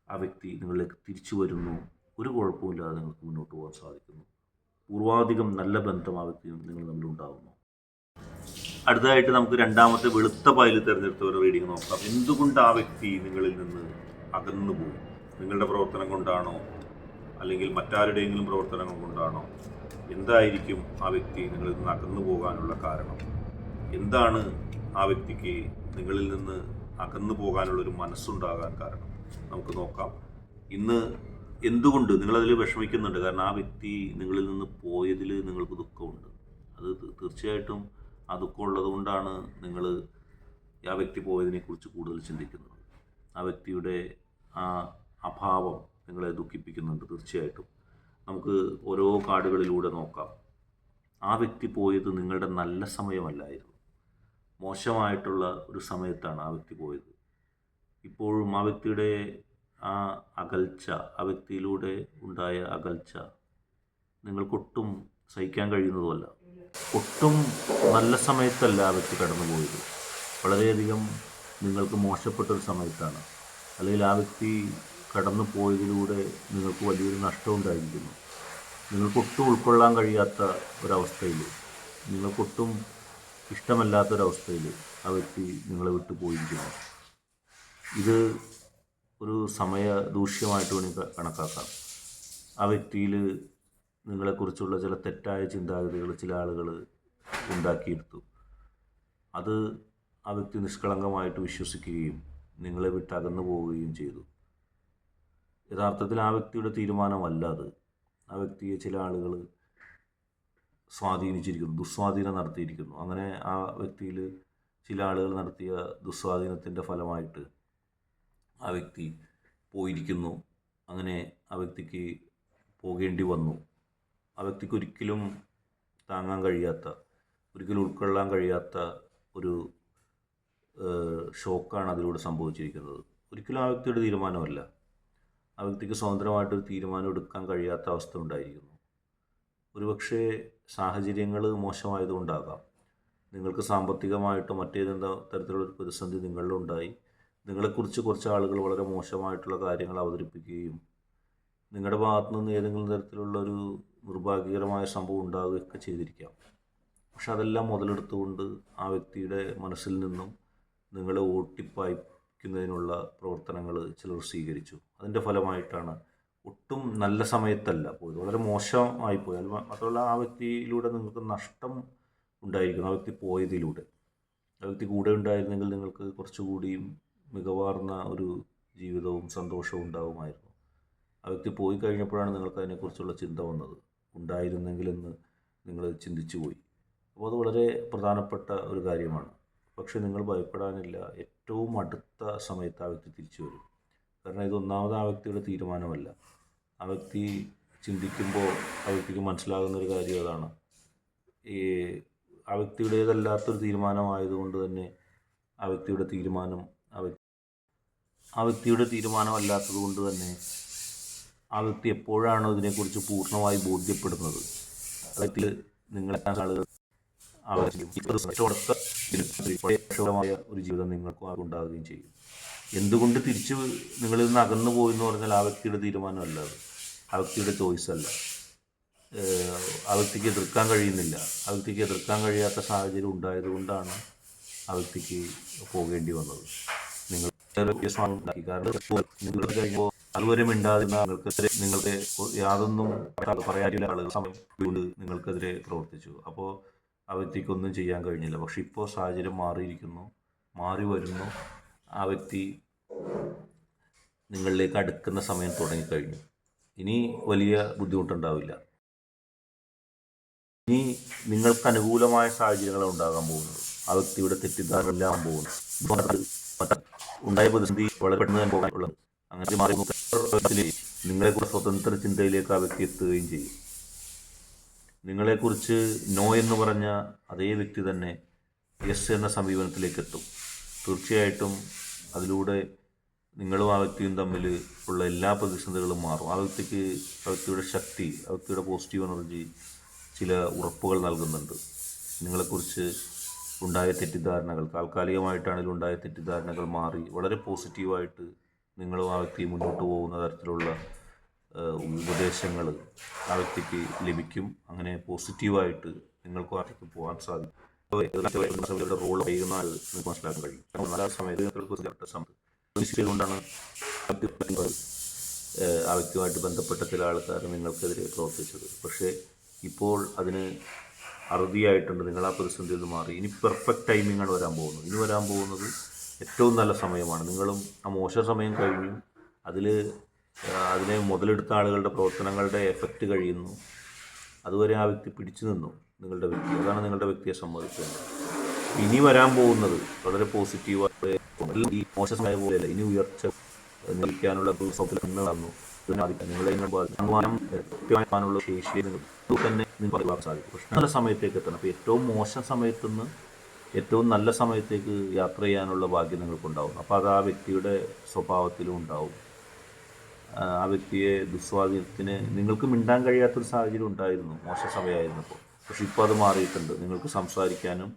ആ വ്യക്തി നിങ്ങളിലേക്ക് തിരിച്ചു വരുന്നു. ഒരു കുഴപ്പമില്ലാതെ നിങ്ങൾക്ക് മുന്നോട്ട് പോകാൻ സാധിക്കുന്നു. പൂർവാധികം നല്ല ബന്ധം ആ വ്യക്തിയും നിങ്ങൾ തമ്മിലുണ്ടാകുന്നു. അടുത്തതായിട്ട് നമുക്ക് രണ്ടാമത്തെ വെളുത്ത പായൽ തിരഞ്ഞെടുത്ത ഒരു റീഡിങ് നോക്കാം. എന്തുകൊണ്ട് ആ വ്യക്തി നിങ്ങളിൽ നിന്ന് അകന്നു പോകും? നിങ്ങളുടെ പ്രവർത്തനം കൊണ്ടാണോ, അല്ലെങ്കിൽ മറ്റാരുടെയെങ്കിലും പ്രവർത്തനങ്ങൾ കൊണ്ടാണോ? എന്തായിരിക്കും ആ വ്യക്തി നിങ്ങളിൽ നിന്ന് അകന്നു പോകാനുള്ള കാരണം? എന്താണ് ആ വ്യക്തിക്ക് നിങ്ങളിൽ നിന്ന് അകന്നു പോകാനുള്ളൊരു മനസ്സുണ്ടാകാൻ കാരണം? നമുക്ക് നോക്കാം. ഇന്ന് എന്തുകൊണ്ട് നിങ്ങളതിൽ വിഷമിക്കുന്നുണ്ട്? കാരണം ആ വ്യക്തി നിങ്ങളിൽ നിന്ന് പോയതിൽ നിങ്ങൾക്ക് ദുഃഖമുണ്ട്. അത് തീർച്ചയായിട്ടും ആ ദുഃഖമുള്ളത് കൊണ്ടാണ് നിങ്ങൾ ആ വ്യക്തി പോയതിനെക്കുറിച്ച് കൂടുതൽ ചിന്തിക്കുന്നത്. ആ വ്യക്തിയുടെ ആ അഭാവം നിങ്ങളെ ദുഃഖിപ്പിക്കുന്നുണ്ട് തീർച്ചയായിട്ടും. നമുക്ക് ഓരോ കാർഡുകളിലൂടെ നോക്കാം. ആ വ്യക്തി പോയത് നിങ്ങളുടെ നല്ല സമയമല്ലായിരുന്നു, മോശമായിട്ടുള്ള ഒരു സമയത്താണ് ആ വ്യക്തി പോയത്. ഇപ്പോഴും ആ വ്യക്തിയുടെ ആ അകൽച്ച, ആ വ്യക്തിയിലൂടെ ഉണ്ടായ അകൽച്ച നിങ്ങൾക്കൊട്ടും സഹിക്കാൻ കഴിയുന്നതുമല്ല. ഒട്ടും നല്ല സമയത്തല്ല ആ വ്യക്തി കടന്നു പോയത്. വളരെയധികം നിങ്ങൾക്ക് മോശപ്പെട്ടൊരു സമയത്താണ്. അല്ലെങ്കിൽ ആ വ്യക്തി കടന്നു പോയതിലൂടെ നിങ്ങൾക്ക് വലിയൊരു നഷ്ടമുണ്ടായിരിക്കുന്നു. നിങ്ങൾക്കൊട്ടും ഉൾക്കൊള്ളാൻ കഴിയാത്ത ഒരവസ്ഥയിൽ, നിങ്ങൾക്കൊട്ടും ഇഷ്ടമല്ലാത്തൊരവസ്ഥയിൽ ആ വ്യക്തി നിങ്ങളെ വിട്ടു പോയിരിക്കുന്നു. ഇത് ഒരു സമയ ദൂഷ്യമായിട്ട് വേണമെങ്കിൽ കണക്കാക്കാം. ആ വ്യക്തിയിൽ നിങ്ങളെക്കുറിച്ചുള്ള ചില തെറ്റായ ചിന്താഗതികൾ ചില ആളുകൾ ഉണ്ടാക്കിയെടുത്തു. അത് ആ വ്യക്തി നിഷ്കളങ്കമായിട്ട് വിശ്വസിക്കുകയും നിങ്ങളെ വിട്ട് അകന്നു പോവുകയും ചെയ്തു. യഥാർത്ഥത്തിൽ ആ വ്യക്തിയുടെ തീരുമാനമല്ല അത്. ആ വ്യക്തിയെ ചില ആളുകൾ സ്വാധീനിച്ചിരിക്കുന്നു, ദുസ്വാധീനം നടത്തിയിരിക്കുന്നു. അങ്ങനെ ആ വ്യക്തിയിൽ ചില ആളുകൾ നടത്തിയ ദുസ്വാധീനത്തിൻ്റെ ഫലമായിട്ട് ആ വ്യക്തി പോയിരിക്കുന്നു. അങ്ങനെ ആ വ്യക്തിക്ക് പോകേണ്ടി വന്നു. ആ വ്യക്തിക്ക് ഒരിക്കലും താങ്ങാൻ കഴിയാത്ത, ഒരിക്കലും ഉൾക്കൊള്ളാൻ കഴിയാത്ത ഒരു ഷോക്കാണ് അതിലൂടെ സംഭവിച്ചിരിക്കുന്നത്. ഒരിക്കലും ആ വ്യക്തിയുടെ തീരുമാനമല്ല. ആ വ്യക്തിക്ക് സ്വതന്ത്രമായിട്ടൊരു തീരുമാനം എടുക്കാൻ കഴിയാത്ത അവസ്ഥ ഉണ്ടായിരിക്കുന്നു. ഒരുപക്ഷെ സാഹചര്യങ്ങൾ മോശമായതുകൊണ്ടാകാം. നിങ്ങൾക്ക് സാമ്പത്തികമായിട്ടോ മറ്റേതെന്താ തരത്തിലുള്ളൊരു പ്രതിസന്ധി നിങ്ങളിലുണ്ടായി. നിങ്ങളെക്കുറിച്ച് കുറച്ച് ആളുകൾ വളരെ മോശമായിട്ടുള്ള കാര്യങ്ങൾ അവതരിപ്പിക്കുകയും നിങ്ങളുടെ ഭാഗത്തു നിന്ന് ഏതെങ്കിലും തരത്തിലുള്ളൊരു നിർഭാഗ്യകരമായ സംഭവം ഉണ്ടാവുകയൊക്കെ ചെയ്തിരിക്കാം. പക്ഷെ അതെല്ലാം മുതലെടുത്തുകൊണ്ട് ആ വ്യക്തിയുടെ മനസ്സിൽ നിന്നും നിങ്ങളെ ഓട്ടിപ്പായിക്കുന്നതിനുള്ള പ്രവർത്തനങ്ങൾ ചിലർ സ്വീകരിച്ചു. അതിൻ്റെ ഫലമായിട്ടാണ് ഒട്ടും നല്ല സമയത്തല്ല പോയത്, വളരെ മോശമായിപ്പോയി. അത് മാത്രമല്ല ആ വ്യക്തിയിലൂടെ നിങ്ങൾക്ക് നഷ്ടം ഉണ്ടായിരിക്കുന്നു. ആ വ്യക്തി പോയതിലൂടെ. ആ വ്യക്തി കൂടെ ഉണ്ടായിരുന്നെങ്കിൽ നിങ്ങൾക്ക് കുറച്ചുകൂടിയും മികവാർന്ന ഒരു ജീവിതവും സന്തോഷവും ഉണ്ടാകുമായിരുന്നു. ആ വ്യക്തി പോയി കഴിഞ്ഞപ്പോഴാണ് നിങ്ങൾക്ക് അതിനെക്കുറിച്ചുള്ള ചിന്ത വന്നത്. ഉണ്ടായിരുന്നെങ്കിലെന്ന് നിങ്ങൾ ചിന്തിച്ചു പോയി. അപ്പോൾ അത് വളരെ പ്രധാനപ്പെട്ട ഒരു കാര്യമാണ്. പക്ഷേ നിങ്ങൾ ഭയപ്പെടാനില്ല. ഏറ്റവും അടുത്ത സമയത്ത് ആ വ്യക്തി തിരിച്ചു വരും. കാരണം ഇതൊന്നാമത് ആ വ്യക്തിയുടെ തീരുമാനമല്ല. ആ വ്യക്തി ചിന്തിക്കുമ്പോൾ ആ വ്യക്തിക്ക് മനസ്സിലാകുന്ന ഒരു കാര്യം അതാണ്. ഈ ആ വ്യക്തിയുടേതല്ലാത്തൊരു തീരുമാനമായതുകൊണ്ട് തന്നെ ആ വ്യക്തിയുടെ തീരുമാനം ആ വ്യക്തിയുടെ തീരുമാനമല്ലാത്തത് കൊണ്ട് തന്നെ ആ വ്യക്തി എപ്പോഴാണോ ഇതിനെക്കുറിച്ച് പൂർണ്ണമായി ബോധ്യപ്പെടുന്നത്, ആ വ്യക്തി നിങ്ങളെ ആളുകൾ മായ ഒരു ജീവിതം നിങ്ങൾക്കും ഉണ്ടാകുകയും ചെയ്യും. എന്തുകൊണ്ട് തിരിച്ച് നിങ്ങളിൽ നിന്ന് അകന്നു പോയി എന്ന് പറഞ്ഞാൽ ആ വ്യക്തിയുടെ തീരുമാനമല്ല, അത് ആ വ്യക്തിയുടെ ചോയ്സ് അല്ല. ആ വ്യക്തിക്ക് എതിർക്കാൻ കഴിയുന്നില്ല. ആ വ്യക്തിക്ക് എതിർക്കാൻ കഴിയാത്ത സാഹചര്യം ഉണ്ടായതുകൊണ്ടാണ് ആ വ്യക്തിക്ക് പോകേണ്ടി വന്നത്. നിങ്ങൾ ഉണ്ടാക്കി. കാരണം നിങ്ങൾ കഴിയുമ്പോൾ അതുവരെ മിണ്ടാതിരുന്ന നിങ്ങൾക്ക് യാതൊന്നും പറയാനില്ല ആളുകൾ സമയം കൊണ്ട് നിങ്ങൾക്കെതിരെ പ്രവർത്തിച്ചു. അപ്പോൾ ആ വ്യക്തിക്കൊന്നും ചെയ്യാൻ കഴിഞ്ഞില്ല. പക്ഷെ ഇപ്പോൾ സാഹചര്യം മാറിയിരിക്കുന്നു, മാറി വരുന്നു. ആ വ്യക്തി നിങ്ങളിലേക്ക് അടുക്കുന്ന സമയം തുടങ്ങിക്കഴിഞ്ഞു. ഇനി വലിയ ബുദ്ധിമുട്ടുണ്ടാവില്ല. ഇനി നിങ്ങൾക്ക് അനുകൂലമായ സാഹചര്യങ്ങളാണ് ഉണ്ടാകാൻ പോകുന്നത്. ആ വ്യക്തിയുടെ തെറ്റിദ്ധാരണ എല്ലാം പോകുന്നു. ഉണ്ടായ പ്രതിസന്ധി വളരെ പെട്ടെന്ന് തന്നെ പോകാനുള്ളത്. അങ്ങനെ മാറി നിങ്ങളെക്കുറിച്ച് സ്വതന്ത്ര ചിന്തയിലേക്ക് ആ വ്യക്തി എത്തുകയും ചെയ്യും. നിങ്ങളെക്കുറിച്ച് നോ എന്ന് പറഞ്ഞ അതേ വ്യക്തി തന്നെ യെസ് എന്ന സമീപനത്തിലേക്ക് എത്തും. തീർച്ചയായിട്ടും അതിലൂടെ നിങ്ങളും ആ വ്യക്തിയും തമ്മിൽ ഉള്ള എല്ലാ പ്രതിസന്ധികളും മാറും. ആ വ്യക്തിയുടെ ശക്തി, ആ വ്യക്തിയുടെ പോസിറ്റീവ് എനർജി ചില ഉറപ്പുകൾ നൽകുന്നുണ്ട്. നിങ്ങളെക്കുറിച്ച് ഉണ്ടായ തെറ്റിദ്ധാരണകൾ, താൽക്കാലികമായിട്ടാണെങ്കിലും ഉണ്ടായ തെറ്റിദ്ധാരണകൾ മാറി വളരെ പോസിറ്റീവായിട്ട് നിങ്ങളും ആ വ്യക്തി മുന്നോട്ട് പോകുന്ന തരത്തിലുള്ള ഉപദേശങ്ങൾ ആ വ്യക്തിക്ക് ലഭിക്കും. അങ്ങനെ പോസിറ്റീവായിട്ട് നിങ്ങൾക്ക് ആ വ്യക്തിക്ക് പോകാൻ സാധിക്കും. റോൾ ചെയ്യുന്ന ആൾ നിങ്ങൾക്ക് മനസ്സിലാക്കാൻ കഴിയും. നല്ല സമയത്ത് കൊണ്ടാണ് ആ വ്യക്തിയുമായിട്ട് ബന്ധപ്പെട്ട ചില ആൾക്കാർ നിങ്ങൾക്കെതിരെ പ്രവർത്തിച്ചത്. പക്ഷേ ഇപ്പോൾ അതിന് അറുതിയായിട്ടുണ്ട്. നിങ്ങൾ ആ പ്രതിസന്ധിയിൽ നിന്ന് മാറി. ഇനി പെർഫെക്റ്റ് ടൈമിങ്ങാണ് വരാൻ പോകുന്നത്. ഇനി വരാൻ പോകുന്നത് ഏറ്റവും നല്ല സമയമാണ്. നിങ്ങളും ആ മോശം സമയം കഴിഞ്ഞു. അതിനെ മുതലെടുത്ത ആളുകളുടെ പ്രവർത്തനങ്ങളുടെ എഫക്റ്റ് കഴിയുന്നു. അതുവരെ ആ വ്യക്തി പിടിച്ചു നിന്നു, നിങ്ങളുടെ വ്യക്തി. അതാണ് നിങ്ങളുടെ വ്യക്തിയെ സംബന്ധിച്ചത്. ഇനി വരാൻ പോകുന്നത് വളരെ പോസിറ്റീവായ, ഈ മോശം സമയം പോലെയല്ല, ഇനി ഉയർച്ച നിൽക്കാനുള്ള വന്നു. നിങ്ങളെങ്ങാനുള്ള ശേഷിയെ തന്നെ നിങ്ങൾക്ക് സാധിക്കും. പക്ഷേ നല്ല സമയത്തേക്ക് എത്തണം. അപ്പോൾ ഏറ്റവും മോശം സമയത്തു നിന്ന് ഏറ്റവും നല്ല സമയത്തേക്ക് യാത്ര ചെയ്യാനുള്ള ഭാഗ്യം നിങ്ങൾക്കുണ്ടാവും. അപ്പോൾ അത് ആ വ്യക്തിയുടെ സ്വഭാവത്തിലും ഉണ്ടാവും. ആ വ്യക്തിയെ ദുസ്വാധീനത്തിന് നിങ്ങൾക്ക് മിണ്ടാൻ കഴിയാത്തൊരു സാഹചര്യം ഉണ്ടായിരുന്നു മോശം സമയമായിരുന്നപ്പോൾ. പക്ഷെ ഇപ്പോൾ അത് മാറിയിട്ടുണ്ട്. നിങ്ങൾക്ക് സംസാരിക്കാനും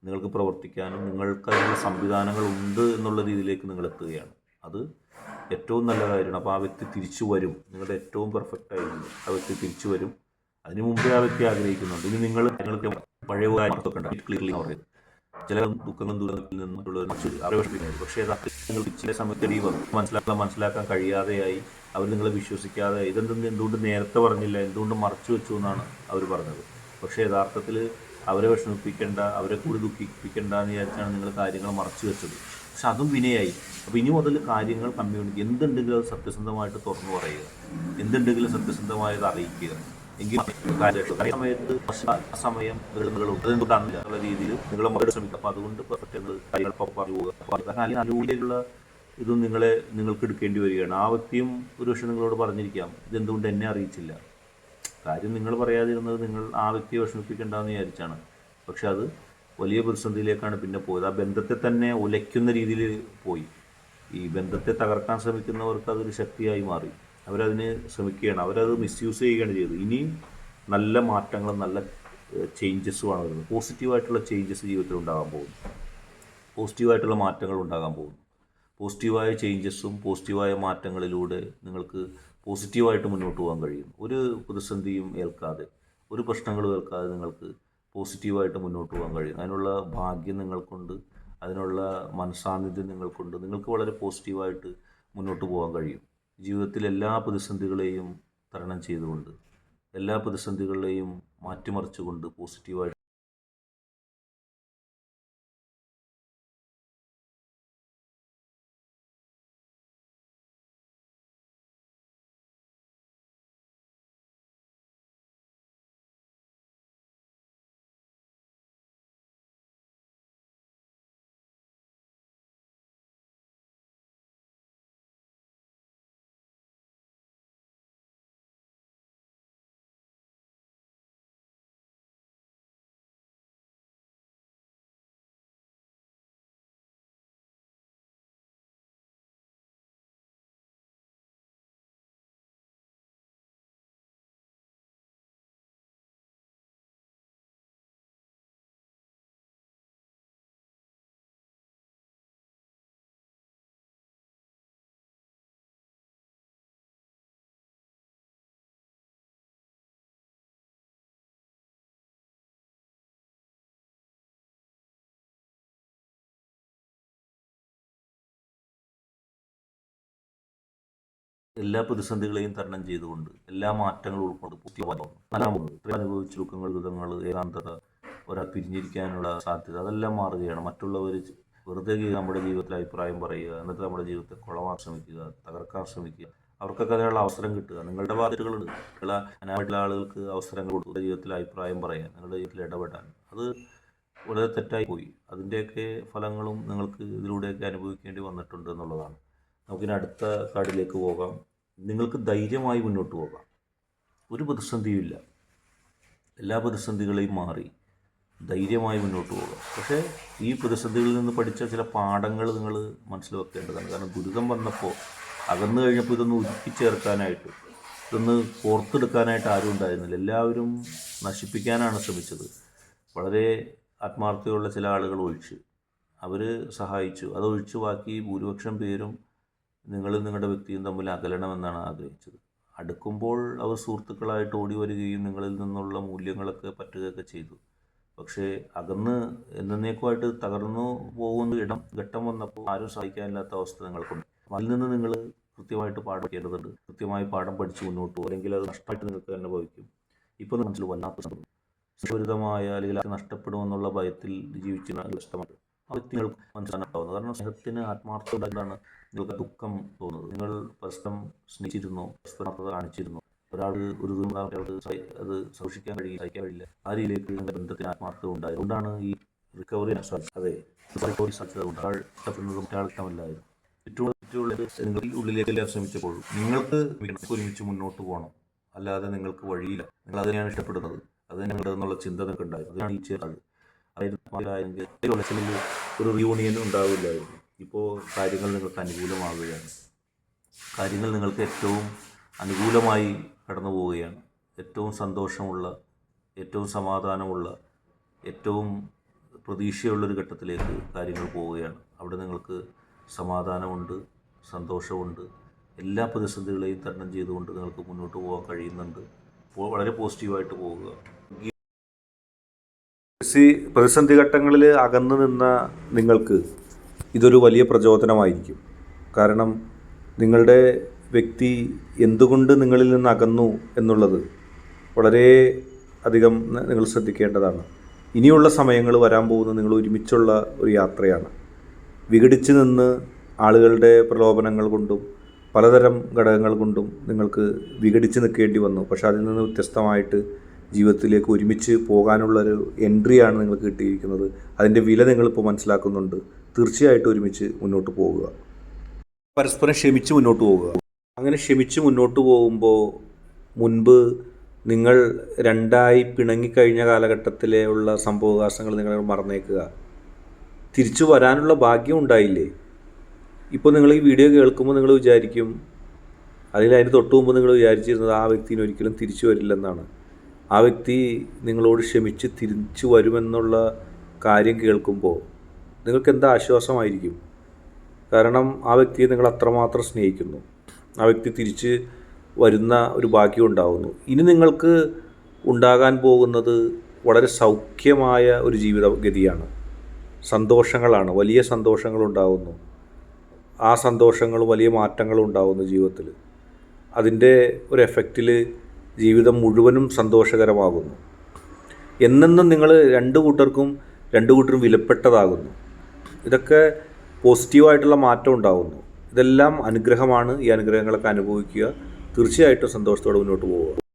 നിങ്ങൾക്ക് പ്രവർത്തിക്കാനും നിങ്ങൾക്കതിനുള്ള സംവിധാനങ്ങൾ ഉണ്ട് എന്നുള്ള രീതിയിലേക്ക് നിങ്ങൾ എത്തുകയാണ്. അത് ഏറ്റവും നല്ല കാര്യമാണ്. അപ്പോൾ ആ വ്യക്തി തിരിച്ചു വരും. നിങ്ങളുടെ ഏറ്റവും പെർഫെക്റ്റ് ആയിരുന്നു ആ വ്യക്തി തിരിച്ചു വരും. അതിനു മുമ്പേ ആ വ്യക്തി ആഗ്രഹിക്കുന്നുണ്ട്. ഇനി നിങ്ങൾക്ക് പഴയ ക്ലിയർലി പറയുന്നത് ചില ദുഃഖങ്ങളും ദുരന്തത്തിൽ നിന്നുള്ളവർ ആവശ്യപ്പെടുന്നത്. പക്ഷേ നിങ്ങൾക്ക് ചില സമയത്ത് മനസ്സിലാക്കാൻ കഴിയാതെയായി, അവർ നിങ്ങളെ വിശ്വസിക്കാതെ എന്തുകൊണ്ട് നേരത്തെ പറഞ്ഞില്ല, എന്തുകൊണ്ട് മറച്ചു വെച്ചു എന്നാണ് അവർ പറഞ്ഞത്. പക്ഷേ യഥാർത്ഥത്തിൽ അവരെ വിഷമിപ്പിക്കേണ്ട, അവരെ കൂടി ദുഃഖിപ്പിക്കേണ്ട എന്ന് വിചാരിച്ചാണ് നിങ്ങൾ കാര്യങ്ങൾ മറച്ചു വെച്ചത്. പക്ഷെ അതും വിനയായി. അപ്പോൾ ഇനി മുതൽ കാര്യങ്ങൾ കമ്മ്യൂണിറ്റി എന്തുണ്ടെങ്കിലും അത് സത്യസന്ധമായിട്ട് തുറന്നു പറയുക, എന്തുണ്ടെങ്കിലും സത്യസന്ധമായത് അറിയിക്കുക. എങ്കിൽ സമയത്ത് സമയം എന്നുള്ള രീതിയിൽ നിങ്ങൾ മറുപടി ശ്രമിക്കുക. അപ്പോൾ അതുകൊണ്ട് കാര്യങ്ങൾ പറഞ്ഞു പോകുക. ഇതും നിങ്ങൾക്ക് എടുക്കേണ്ടി വരികയാണ്. ആ വ്യക്തിയും ഒരു പക്ഷേ നിങ്ങളോട് പറഞ്ഞിരിക്കാം, ഇതെന്തുകൊണ്ട് എന്നെ അറിയിച്ചില്ല. കാര്യം നിങ്ങൾ പറയാതിരുന്നത് നിങ്ങൾ ആ വ്യക്തിയെ വിഷമിപ്പിക്കേണ്ടെന്ന് വിചാരിച്ചാണ്. പക്ഷെ അത് വലിയ പ്രതിസന്ധിയിലേക്കാണ് പിന്നെ പോയത്. ആ ബന്ധത്തെ തന്നെ ഉലയ്ക്കുന്ന രീതിയിൽ പോയി. ഈ ബന്ധത്തെ തകർക്കാൻ ശ്രമിക്കുന്നവർക്ക് അതൊരു ശക്തിയായി മാറി. അവരതിന് ശ്രമിക്കുകയാണ്, അവരത് മിസ്യൂസ് ചെയ്യുകയാണ് ചെയ്തത്. ഇനി നല്ല മാറ്റങ്ങളും നല്ല ചേഞ്ചസുമാണ് വരുന്നത്. പോസിറ്റീവായിട്ടുള്ള ചേഞ്ചസ് ജീവിതത്തിൽ ഉണ്ടാകാൻ പോകുന്നു. പോസിറ്റീവായിട്ടുള്ള മാറ്റങ്ങൾ ഉണ്ടാകാൻ പോകുന്നു. പോസിറ്റീവായ ചേഞ്ചസും പോസിറ്റീവായ മാറ്റങ്ങളിലൂടെ നിങ്ങൾക്ക് പോസിറ്റീവായിട്ട് മുന്നോട്ട് പോകാൻ കഴിയും. ഒരു പ്രതിസന്ധിയും ഏൽക്കാതെ, ഒരു പ്രശ്നങ്ങളും ഏൽക്കാതെ നിങ്ങൾക്ക് പോസിറ്റീവായിട്ട് മുന്നോട്ട് പോകാൻ കഴിയും. അതിനുള്ള ഭാഗ്യം നിങ്ങൾക്കുണ്ട്, അതിനുള്ള മനസ്സാന്നിധ്യം നിങ്ങൾക്കുണ്ട്. നിങ്ങൾക്ക് വളരെ പോസിറ്റീവായിട്ട് മുന്നോട്ട് പോകാൻ കഴിയും. ജീവിതത്തിൽ എല്ലാ പ്രതിസന്ധികളെയും തരണം ചെയ്തുകൊണ്ട്, എല്ലാ പ്രതിസന്ധികളെയും മാറ്റിമറിച്ചുകൊണ്ട് പോസിറ്റീവായിട്ട് എല്ലാ പ്രതിസന്ധികളെയും തരണം ചെയ്തുകൊണ്ട് എല്ലാ മാറ്റങ്ങളും ഉൾക്കൊണ്ട് അനുഭവിച്ച ദുഃഖങ്ങൾ, ദുരിതങ്ങൾ, ഏകാന്തത, ഒരാൾ പിരിഞ്ഞിരിക്കാനുള്ള സാധ്യത അതെല്ലാം മാറുകയാണ്. മറ്റുള്ളവർ വെറുതെ നമ്മുടെ ജീവിതത്തിൽ അഭിപ്രായം പറയുക, എന്നിട്ട് നമ്മുടെ ജീവിതത്തെ കുളമാക്കാൻ ശ്രമിക്കുക, തകർക്കാൻ ശ്രമിക്കുക, അവർക്കൊക്കെ അതിനുള്ള അവസരം കിട്ടുക. നിങ്ങളുടെ ബാധ്യതകളുണ്ട്. അനാവശ്യമുള്ള ആളുകൾക്ക് അവസരങ്ങൾ കൊടുക്കുക, ജീവിതത്തിൽ അഭിപ്രായം പറയാൻ, നിങ്ങളുടെ ജീവിതത്തിൽ ഇടപെടാൻ. അത് വളരെ തെറ്റായി പോയി. അതിൻ്റെയൊക്കെ ഫലങ്ങളും നിങ്ങൾക്ക് ഇതിലൂടെയൊക്കെ അനുഭവിക്കേണ്ടി വന്നിട്ടുണ്ട് എന്നുള്ളതാണ്. നമുക്കിനി അടുത്ത കാർഡിലേക്ക് പോകാം. നിങ്ങൾക്ക് ധൈര്യമായി മുന്നോട്ട് പോകാം. ഒരു പ്രതിസന്ധിയുമില്ല. എല്ലാ പ്രതിസന്ധികളെയും മാറി ധൈര്യമായി മുന്നോട്ട് പോകാം. പക്ഷേ ഈ പ്രതിസന്ധികളിൽ നിന്ന് പഠിച്ച ചില പാഠങ്ങൾ നിങ്ങൾ മനസ്സിൽ വെക്കേണ്ടതാണ്. കാരണം ദുരിതം വന്നപ്പോൾ, അകന്നു കഴിഞ്ഞപ്പോൾ ഇതൊന്ന് ഉരുക്കിച്ചേർക്കാനായിട്ട്, ഇതൊന്ന് കോർത്തെടുക്കാനായിട്ട് ആരും ഉണ്ടായിരുന്നില്ല. എല്ലാവരും നശിപ്പിക്കാനാണ് ശ്രമിച്ചത്. വളരെ ആത്മാർത്ഥതയുള്ള ചില ആളുകൾ ഒഴിച്ച് അവർ സഹായിച്ചു. അതൊഴിച്ച് ബാക്കി ഭൂരിപക്ഷം പേരും നിങ്ങളും നിങ്ങളുടെ വ്യക്തിയും തമ്മിൽ അകലണമെന്നാണ് ആഗ്രഹിച്ചത്. അടുക്കുമ്പോൾ അവർ സുഹൃത്തുക്കളായിട്ട് ഓടി വരികയും നിങ്ങളിൽ നിന്നുള്ള മൂല്യങ്ങളൊക്കെ പറ്റുകയൊക്കെ ചെയ്തു. പക്ഷേ അകന്ന് എന്നേക്കുമായിട്ട് തകർന്നു പോകുന്ന ഘട്ടം വന്നപ്പോൾ ആരും സഹായിക്കാനില്ലാത്ത അവസ്ഥ നിങ്ങൾക്കുണ്ട്. അതിൽ നിന്ന് നിങ്ങൾ കൃത്യമായിട്ട് പാഠം പഠിക്കേണ്ടതുണ്ട്. കൃത്യമായി പാഠം പഠിച്ച് മുന്നോട്ട് പോകും. അല്ലെങ്കിൽ അത് നഷ്ടമായിട്ട് നിങ്ങൾക്ക് തന്നെ ഭവിക്കും. ഇപ്പോൾ മനസ്സിൽ വല്ലാത്ത സുരക്ഷിതമായ അല്ലെങ്കിൽ അത് നഷ്ടപ്പെടുമെന്നുള്ള ഭയത്തിൽ ജീവിക്കുന്ന ഇഷ്ടമാണ് ആ വ്യക്തികൾക്ക് മനസ്സിലാവുന്നത്. കാരണം സ്നേഹത്തിന് ആത്മാർത്ഥത ഉണ്ടായതാണ് നിങ്ങൾക്ക് ദുഃഖം തോന്നുന്നത്. നിങ്ങൾ പരസ്പരം സ്നേഹിച്ചിരുന്നു, പരസ്പരം കാണിച്ചിരുന്നു. ഒരാൾ ഒരു അത് സൂക്ഷിക്കാൻ കഴിയില്ല. ആ രീതിയിലേക്ക് നിങ്ങളുടെ ബന്ധത്തിന് ആത്മാർത്ഥത ഉണ്ടായത്. അതുകൊണ്ടാണ് ഈ റിക്കവറി അതെ റിക്കവറി സാധ്യത മറ്റാളിഷ്ടമല്ലായിരുന്നു. നിങ്ങൾ ഉള്ളിലേക്ക് ശ്രമിച്ചപ്പോൾ നിങ്ങൾക്ക് ഒരുമിച്ച് മുന്നോട്ട് പോകണം, അല്ലാതെ നിങ്ങൾക്ക് വഴിയില്ല. നിങ്ങൾ അതിനെയാണ് ഇഷ്ടപ്പെടുന്നത്, അത് നിങ്ങളുടെ ചിന്ത നിങ്ങൾക്ക് ഉണ്ടായിരുന്നു. അതാണ് ഈ ചേർന്നത്. അതായത് ഒരു റിയൂണിയൻ ഉണ്ടാവില്ലായിരുന്നു. ഇപ്പോൾ കാര്യങ്ങൾ നിങ്ങൾക്ക് അനുകൂലമാവുകയാണ്. കാര്യങ്ങൾ നിങ്ങൾക്ക് ഏറ്റവും അനുകൂലമായി കടന്നു പോവുകയാണ്. ഏറ്റവും സന്തോഷമുള്ള, ഏറ്റവും സമാധാനമുള്ള, ഏറ്റവും പ്രതീക്ഷയുള്ളൊരു ഘട്ടത്തിലേക്ക് കാര്യങ്ങൾ പോവുകയാണ്. അവിടെ നിങ്ങൾക്ക് സമാധാനമുണ്ട്, സന്തോഷമുണ്ട്. എല്ലാ പ്രതിസന്ധികളെയും തരണം ചെയ്തുകൊണ്ട് നിങ്ങൾക്ക് മുന്നോട്ട് പോകാൻ കഴിയുന്നുണ്ട്. വളരെ പോസിറ്റീവായിട്ട് പോവുക. പ്രതിസന്ധി ഘട്ടങ്ങളിൽ അകന്നു നിന്ന നിങ്ങൾക്ക് ഇതൊരു വലിയ പ്രചോദനമായിരിക്കും. കാരണം നിങ്ങളുടെ വ്യക്തി എന്തുകൊണ്ട് നിങ്ങളിൽ നിന്ന് അകന്നു എന്നുള്ളത് വളരെ അധികം നിങ്ങൾ ശ്രദ്ധിക്കേണ്ടതാണ്. ഇനിയുള്ള സമയങ്ങൾ വരാൻ പോകുന്നത് നിങ്ങൾ ഒരുമിച്ചുള്ള ഒരു യാത്രയാണ്. വിഘടിച്ച് നിന്ന് ആളുകളുടെ പ്രലോഭനങ്ങൾ കൊണ്ടും പലതരം ഘടകങ്ങൾ കൊണ്ടും നിങ്ങൾക്ക് വിഘടിച്ച് നിൽക്കേണ്ടി വന്നു. പക്ഷേ അതിൽ നിന്ന് വ്യത്യസ്തമായിട്ട് ജീവിതത്തിലേക്ക് ഒരുമിച്ച് പോകാനുള്ളൊരു എൻട്രിയാണ് നിങ്ങൾക്ക് കിട്ടിയിരിക്കുന്നത്. അതിൻ്റെ വില നിങ്ങളിപ്പോൾ മനസ്സിലാക്കുന്നുണ്ട്. തീർച്ചയായിട്ടും ഒരുമിച്ച് മുന്നോട്ട് പോകുക. പരസ്പരം ക്ഷമിച്ച് മുന്നോട്ട് പോകുക. അങ്ങനെ ക്ഷമിച്ച് മുന്നോട്ട് പോകുമ്പോൾ മുൻപ് നിങ്ങൾ രണ്ടായി പിണങ്ങിക്കഴിഞ്ഞ കാലഘട്ടത്തിലെ ഉള്ള സംഭവവികാസങ്ങൾ നിങ്ങൾ മറന്നേക്കുക. തിരിച്ചു വരാനുള്ള ഭാഗ്യം ഉണ്ടായില്ലേ? ഇപ്പോൾ നിങ്ങൾ ഈ വീഡിയോ കേൾക്കുമ്പോൾ നിങ്ങൾ വിചാരിക്കും, അതിന് തൊട്ട് മുമ്പ് നിങ്ങൾ വിചാരിച്ചിരുന്നത് ആ വ്യക്തിന് ഒരിക്കലും തിരിച്ചു വരില്ലെന്നാണ്. ആ വ്യക്തി നിങ്ങളോട് ക്ഷമിച്ച് തിരിച്ചു വരുമെന്നുള്ള കാര്യം കേൾക്കുമ്പോൾ നിങ്ങൾക്ക് എന്താ ആശ്വാസമായിരിക്കും. കാരണം ആ വ്യക്തിയെ നിങ്ങൾ അത്രമാത്രം സ്നേഹിക്കുന്നു. ആ വ്യക്തി തിരിച്ച് വരുന്ന ഒരു ഭാഗ്യം ഉണ്ടാകുന്നു. ഇനി നിങ്ങൾക്ക് ഉണ്ടാകാൻ പോകുന്നത് വളരെ സൗഖ്യമായ ഒരു ജീവിതഗതിയാണ്. സന്തോഷങ്ങളാണ്, വലിയ സന്തോഷങ്ങളുണ്ടാകുന്നു. ആ സന്തോഷങ്ങൾ വലിയ മാറ്റങ്ങളും ഉണ്ടാകുന്നു ജീവിതത്തിൽ. അതിൻ്റെ ഒരു എഫക്റ്റിൽ ജീവിതം മുഴുവനും സന്തോഷകരമാകുന്നു. എന്നെന്നും നിങ്ങൾ രണ്ടു കൂട്ടരും വിലപ്പെട്ടതാകുന്നു. ഇതൊക്കെ പോസിറ്റീവായിട്ടുള്ള മാറ്റം ഉണ്ടാകുന്നു. ഇതെല്ലാം അനുഗ്രഹമാണ്. ഈ അനുഗ്രഹങ്ങളൊക്കെ അനുഭവിക്കുക. തീർച്ചയായിട്ടും സന്തോഷത്തോടെ മുന്നോട്ട് പോവുക.